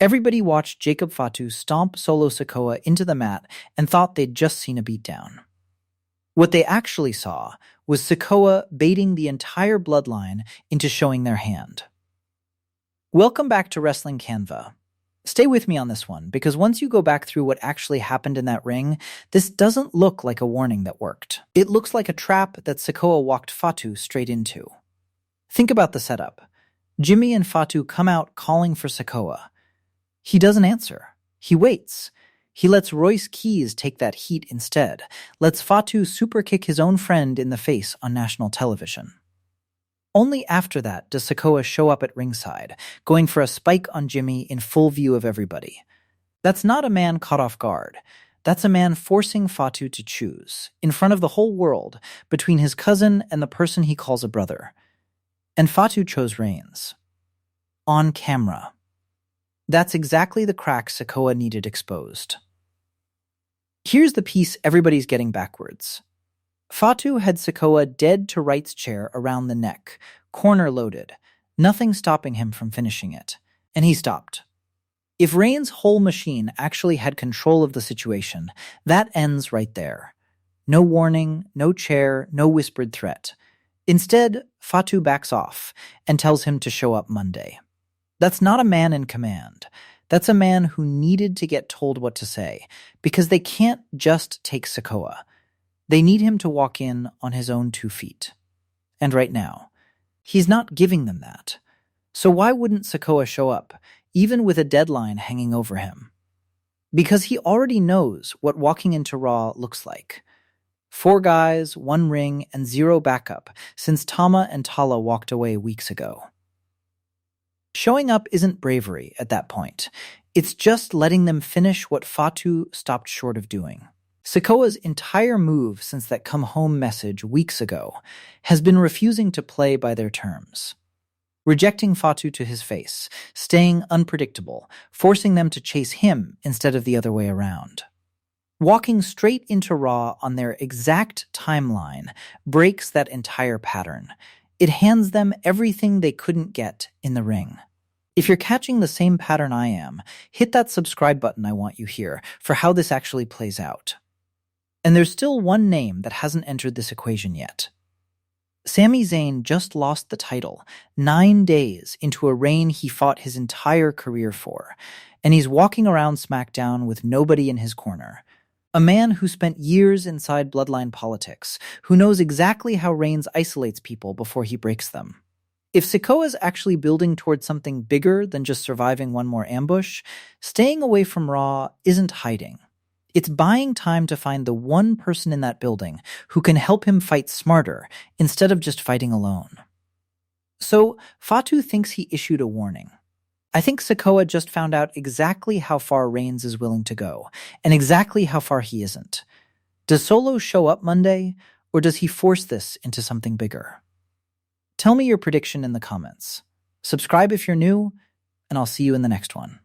Everybody watched Jacob Fatu stomp Solo Sikoa into the mat and thought they'd just seen a beatdown. What they actually saw was Sikoa baiting the entire bloodline into showing their hand. Welcome back to WrestlingCannva. Stay with me on this one, because once you go back through what actually happened in that ring, this doesn't look like a warning that worked. It looks like a trap that Sikoa walked Fatu straight into. Think about the setup. Jimmy and Fatu come out calling for Sikoa. He doesn't answer. He waits. He lets Royce Keys take that heat instead, lets Fatu superkick his own friend in the face on national television. Only after that does Sikoa show up at ringside, going for a spike on Jimmy in full view of everybody. That's not a man caught off guard. That's a man forcing Fatu to choose, in front of the whole world, between his cousin and the person he calls a brother. And Fatu chose Reigns. On camera. That's exactly the crack Sikoa needed exposed. Here's the piece everybody's getting backwards. Fatu had Sikoa dead to rights chair around the neck, corner loaded, nothing stopping him from finishing it. And he stopped. If Reigns' whole machine actually had control of the situation, that ends right there. No warning, no chair, no whispered threat. Instead, Fatu backs off and tells him to show up Monday. That's not a man in command. That's a man who needed to get told what to say, because they can't just take Sikoa. They need him to walk in on his own 2 feet. And right now, he's not giving them that. So why wouldn't Sikoa show up, even with a deadline hanging over him? Because he already knows what walking into Raw looks like. 4 guys, 1 ring, and 0 backup since Tama and Tala walked away weeks ago. Showing up isn't bravery at that point. It's just letting them finish what Fatu stopped short of doing. Sikoa's entire move since that come home message weeks ago has been refusing to play by their terms. Rejecting Fatu to his face, staying unpredictable, forcing them to chase him instead of the other way around. Walking straight into Raw on their exact timeline breaks that entire pattern. It hands them everything they couldn't get in the ring. If you're catching the same pattern I am, hit that subscribe button I want you here for how this actually plays out. And there's still one name that hasn't entered this equation yet. Sami Zayn just lost the title 9 days into a reign he fought his entire career for, and he's walking around SmackDown with nobody in his corner. A man who spent years inside bloodline politics, who knows exactly how Reigns isolates people before he breaks them. If Sikoa's actually building towards something bigger than just surviving one more ambush, staying away from Raw isn't hiding. It's buying time to find the one person in that building who can help him fight smarter instead of just fighting alone. So, Fatu thinks he issued a warning. I think Sikoa just found out exactly how far Reigns is willing to go, and exactly how far he isn't. Does Solo show up Monday, or does he force this into something bigger? Tell me your prediction in the comments. Subscribe if you're new, and I'll see you in the next one.